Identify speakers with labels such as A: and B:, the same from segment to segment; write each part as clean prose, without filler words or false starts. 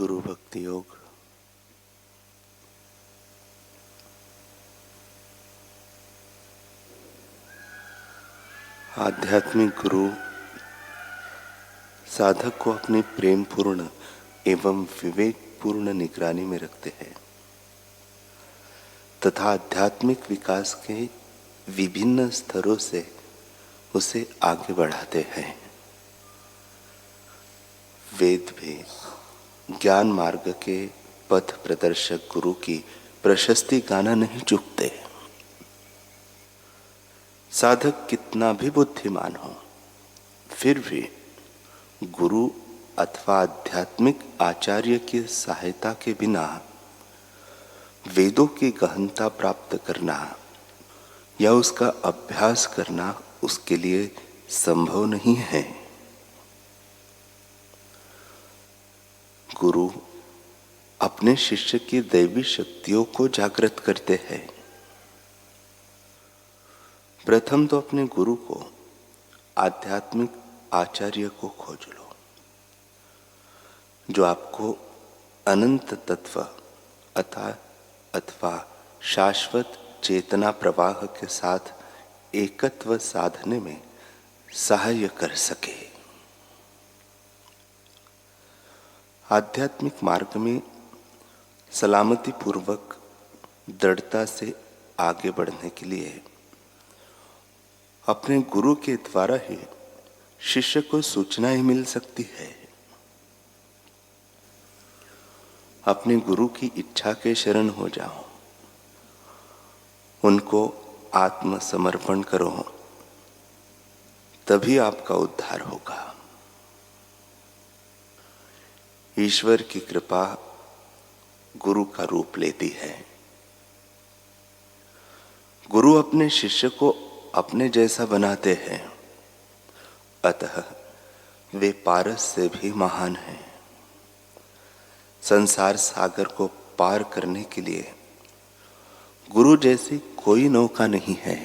A: गुरु भक्ति योग। आध्यात्मिक गुरु साधक को अपनी प्रेम पूर्ण एवं विवेकपूर्ण निगरानी में रखते हैं तथा आध्यात्मिक विकास के विभिन्न स्तरों से उसे आगे बढ़ाते हैं। वेद भी ज्ञान मार्ग के पथ प्रदर्शक गुरु की प्रशस्ति गाना नहीं चूकते। साधक कितना भी बुद्धिमान हो, फिर भी गुरु अथवा आध्यात्मिक आचार्य की सहायता के बिना वेदों की गहनता प्राप्त करना या उसका अभ्यास करना उसके लिए संभव नहीं है। गुरु अपने शिष्य की दैवी शक्तियों को जागृत करते हैं। प्रथम तो अपने गुरु को, आध्यात्मिक आचार्य को खोज लो, जो आपको अनंत तत्व अथवा शाश्वत चेतना प्रवाह के साथ एकत्व साधने में सहाय कर सके। आध्यात्मिक मार्ग में सलामती पूर्वक दृढ़ता से आगे बढ़ने के लिए अपने गुरु के द्वारा ही शिष्य को सूचनाएं मिल सकती है। अपने गुरु की इच्छा के शरण हो जाओ, उनको आत्मसमर्पण करो, तभी आपका उद्धार होगा। ईश्वर की कृपा गुरु का रूप लेती है। गुरु अपने शिष्य को अपने जैसा बनाते हैं, अतः वे पारस से भी महान हैं। संसार सागर को पार करने के लिए गुरु जैसी कोई नौका नहीं है।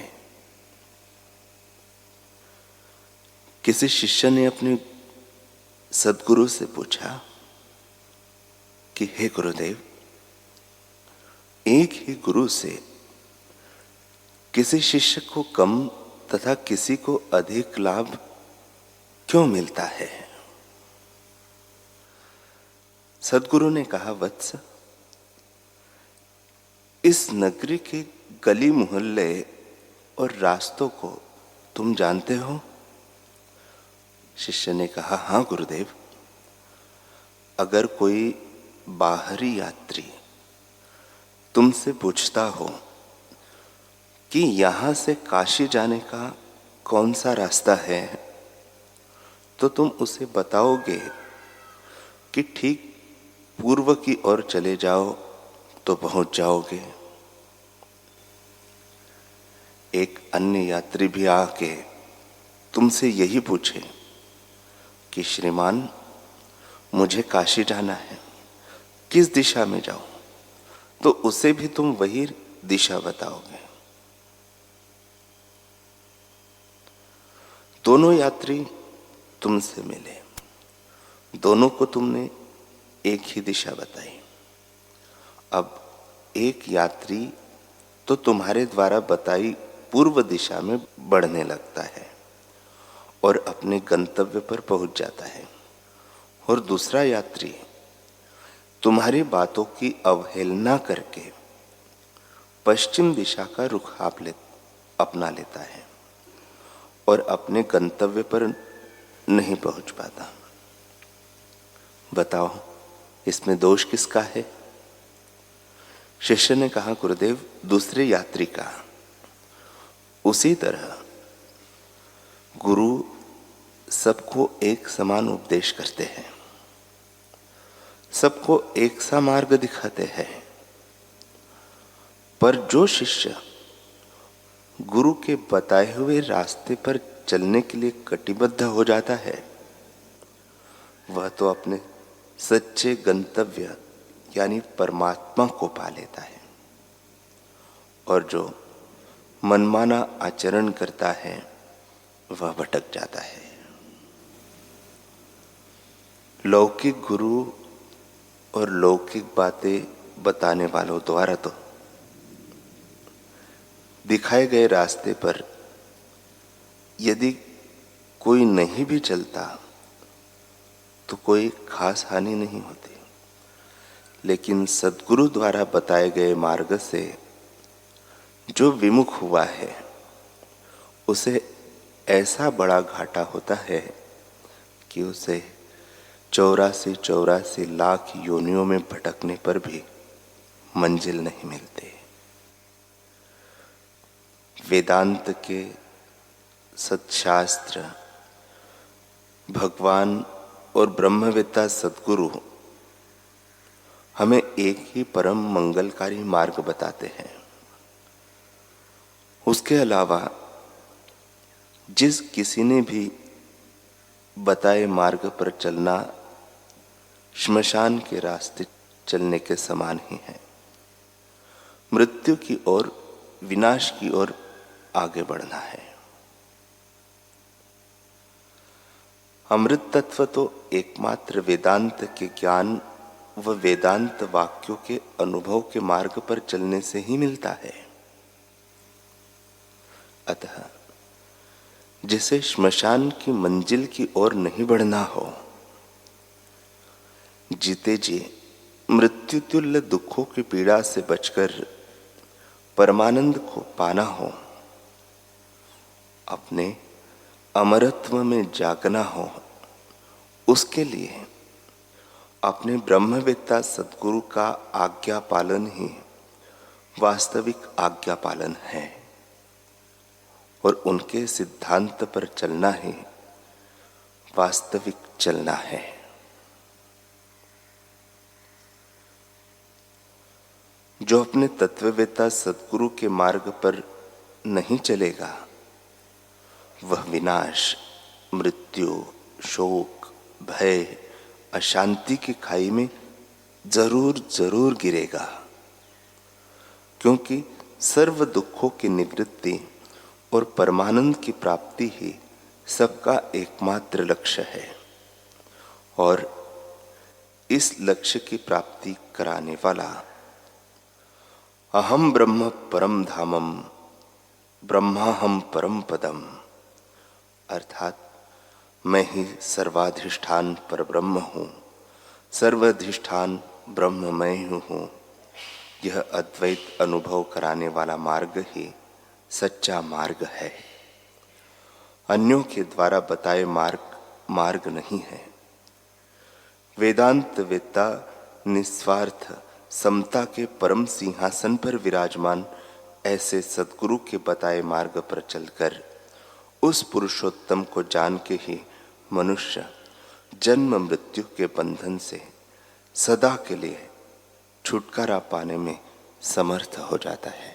A: किसी शिष्य ने अपने सद्गुरु से पूछा कि हे गुरुदेव, एक ही गुरु से किसी शिष्य को कम तथा किसी को अधिक लाभ क्यों मिलता है? सद्गुरु ने कहा, वत्स, इस नगरी के गली मोहल्ले और रास्तों को तुम जानते हो? शिष्य ने कहा, हाँ गुरुदेव। अगर कोई बाहरी यात्री तुमसे पूछता हो कि यहां से काशी जाने का कौन सा रास्ता है, तो तुम उसे बताओगे कि ठीक पूर्व की ओर चले जाओ तो पहुंच जाओगे। एक अन्य यात्री भी आके तुमसे यही पूछे कि श्रीमान, मुझे काशी जाना है, किस दिशा में जाऊं, तो उसे भी तुम वही दिशा बताओगे। दोनों यात्री तुमसे मिले, दोनों को तुमने एक ही दिशा बताई। अब एक यात्री तो तुम्हारे द्वारा बताई पूर्व दिशा में बढ़ने लगता है और अपने गंतव्य पर पहुंच जाता है, और दूसरा यात्री तुम्हारी बातों की अवहेलना करके पश्चिम दिशा का रुख अपना लेता है और अपने गंतव्य पर नहीं पहुंच पाता। बताओ, इसमें दोष किसका है? शिष्य ने कहा, गुरुदेव, दूसरे यात्री का। उसी तरह गुरु सबको एक समान उपदेश करते हैं, सबको एक सा मार्ग दिखाते हैं, पर जो शिष्य गुरु के बताए हुए रास्ते पर चलने के लिए कटिबद्ध हो जाता है, वह तो अपने सच्चे गंतव्य यानी परमात्मा को पा लेता है, और जो मनमाना आचरण करता है वह भटक जाता है। लौकिक गुरु और लौकिक बातें बताने वालों द्वारा तो दिखाए गए रास्ते पर यदि कोई नहीं भी चलता तो कोई खास हानि नहीं होती, लेकिन सद्गुरु द्वारा बताए गए मार्ग से जो विमुख हुआ है उसे ऐसा बड़ा घाटा होता है कि उसे 84 लाख योनियों में भटकने पर भी मंजिल नहीं मिलती। वेदांत के सत्शास्त्र, भगवान और ब्रह्मवेत्ता सद्गुरु हमें एक ही परम मंगलकारी मार्ग बताते हैं। उसके अलावा जिस किसी ने भी बताए मार्ग पर चलना श्मशान के रास्ते चलने के समान ही है। मृत्यु की ओर, विनाश की ओर आगे बढ़ना है। अमृत तत्व तो एकमात्र वेदांत के ज्ञान व वेदांत वाक्यों के अनुभव के मार्ग पर चलने से ही मिलता है। अतः जिसे श्मशान की मंजिल की ओर नहीं बढ़ना हो, जीते जी मृत्यु तुल्य दुखों की पीड़ा से बचकर परमानंद को पाना हो, अपने अमरत्व में जागना हो, उसके लिए अपने ब्रह्मवेत्ता सद्गुरु का आज्ञा पालन ही वास्तविक आज्ञा पालन है और उनके सिद्धांत पर चलना ही वास्तविक चलना है। जो अपने तत्ववेत्ता सद्गुरु के मार्ग पर नहीं चलेगा वह विनाश, मृत्यु, शोक, भय, अशांति की खाई में जरूर जरूर गिरेगा, क्योंकि सर्व दुखों की निवृत्ति और परमानंद की प्राप्ति ही सबका एकमात्र लक्ष्य है और इस लक्ष्य की प्राप्ति कराने वाला अहम ब्रह्म परम धामम ब्रह्माहम परम पदम, अर्थात मैं ही सर्वाधिष्ठान पर ब्रह्म हूँ, सर्वाधिष्ठान ब्रह्म मैं हूँ, यह अद्वैत अनुभव कराने वाला मार्ग ही सच्चा मार्ग है। अन्यों के द्वारा बताए मार्ग नहीं है। वेदांत वेत्ता निस्वार्थ समता के परम सिंहासन पर विराजमान ऐसे सद्गुरु के बताए मार्ग पर चलकर उस पुरुषोत्तम को जान के ही मनुष्य जन्म मृत्यु के बंधन से सदा के लिए छुटकारा पाने में समर्थ हो जाता है।